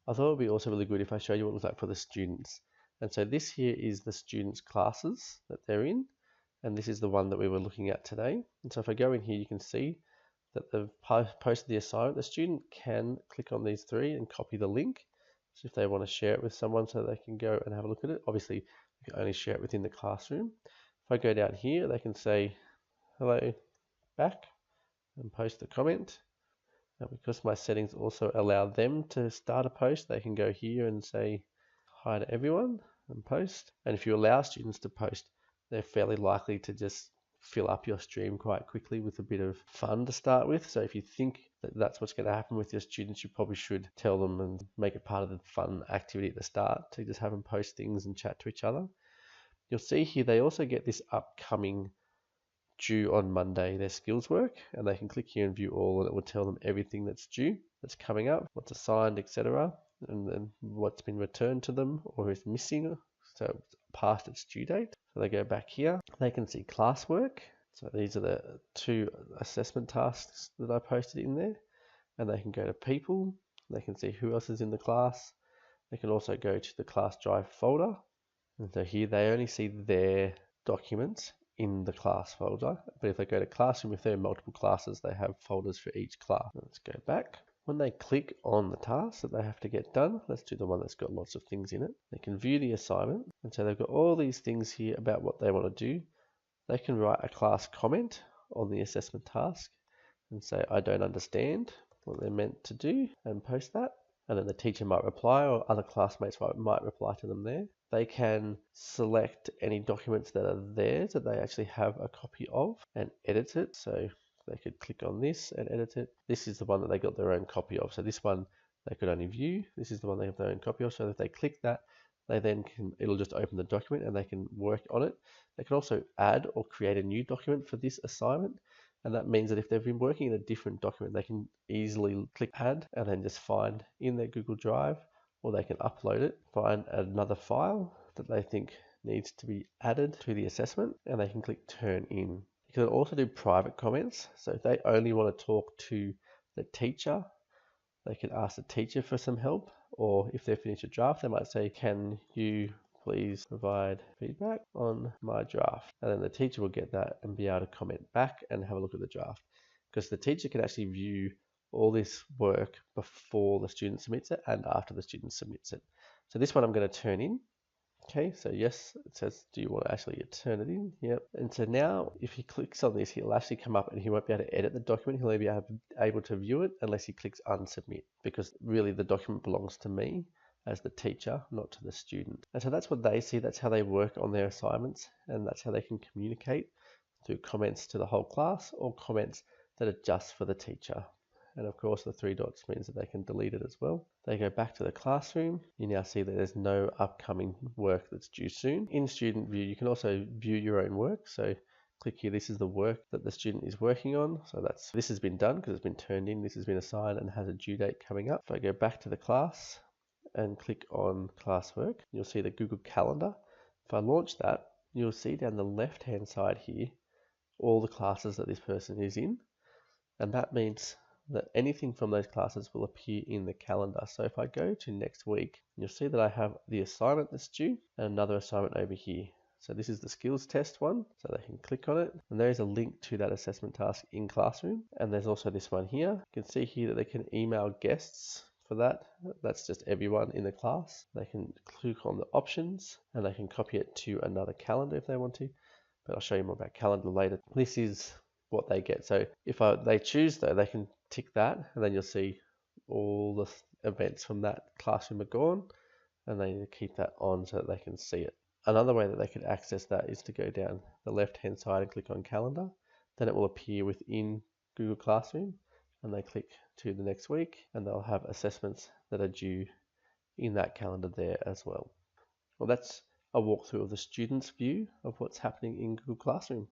I thought it would be also really good if I show you what it looks like for the students. And so this here is the students' classes that they're in, and this is the one that we were looking at today. And so if I go in here, you can see that they've posted the assignment. The student can click on these three and copy the link. So if they want to share it with someone so they can go and have a look at it, obviously you can only share it within the classroom. If I go down here, they can say hello back and post a comment. Now, because my settings also allow them to start a post, they can go here and say hi to everyone and post. And if you allow students to post, they're fairly likely to just fill up your stream quite quickly with a bit of fun to start with. So if you think that that's what's going to happen with your students, you probably should tell them and make it part of the fun activity at the start to just have them post things and chat to each other. You'll see here they also get this upcoming due on Monday, their skills work, and they can click here and view all, and it will tell them everything that's due, that's coming up, what's assigned, etc., and then what's been returned to them or is missing, so it's past its due date. So they go back here, they can see classwork. So these are the 2 assessment tasks that I posted in there, and they can go to people, they can see who else is in the class. They can also go to the class drive folder, and so here they only see their documents in the class folder, but if they go to classroom, if there are multiple classes, they have folders for each class. Let's go back. When they click on the task that they have to get done, let's do the one that's got lots of things in it. They can view the assignment, and so they've got all these things here about what they want to do. They can write a class comment on the assessment task and say, I don't understand what they're meant to do, and post that. And then the teacher might reply, or other classmates might reply to them there. They can select any documents that are theirs that they actually have a copy of and edit it. So they could click on this and edit it. This is the one that they got their own copy of. So this one they could only view. This is the one they have their own copy of. So if they click that, they then can, it'll just open the document and they can work on it. They can also add or create a new document for this assignment. And that means that if they've been working in a different document, they can easily click add and then just find in their Google Drive, or they can upload it, find another file that they think needs to be added to the assessment, and they can click turn in. You can also do private comments. So if they only want to talk to the teacher, they can ask the teacher for some help, or if they've finished a draft, they might say, can you please provide feedback on my draft? And then the teacher will get that and be able to comment back and have a look at the draft, because the teacher can actually view all this work before the student submits it and after the student submits it. So this one I'm going to turn in. Okay, so yes, it says, do you want to actually turn it in? Yep. And so now if he clicks on this, he'll actually come up and he won't be able to edit the document. He'll only be able to view it unless he clicks unsubmit, because really the document belongs to me as the teacher, not to the student. And so that's what they see. That's how they work on their assignments, and that's how they can communicate through comments to the whole class or comments that are just for the teacher. And of course the 3 dots means that they can delete it as well. They go back to the classroom. You now see that there's no upcoming work that's due soon. In student view, you can also view your own work. So click here, this is the work that the student is working on. So this has been done because it's been turned in, this has been assigned and has a due date coming up. If I go back to the class and click on classwork, you'll see the Google Calendar. If I launch that, you'll see down the left hand side here all the classes that this person is in, and that means that anything from those classes will appear in the calendar. So if I go to next week, you'll see that I have the assignment that's due and another assignment over here. So this is the skills test one, so they can click on it, and there is a link to that assessment task in Classroom. And there's also this one here. You can see here that they can email guests for that. That's just everyone in the class. They can click on the options and they can copy it to another calendar if they want to, but I'll show you more about calendar later. This is what they get. So if they choose though, they can tick that, and then you'll see all the events from that classroom are gone, and they need to keep that on so that they can see it. Another way that they could access that is to go down the left hand side and click on calendar. Then it will appear within Google Classroom, and they click to the next week, and they'll have assessments that are due in that calendar there as well. Well, that's a walkthrough of the student's view of what's happening in Google Classroom.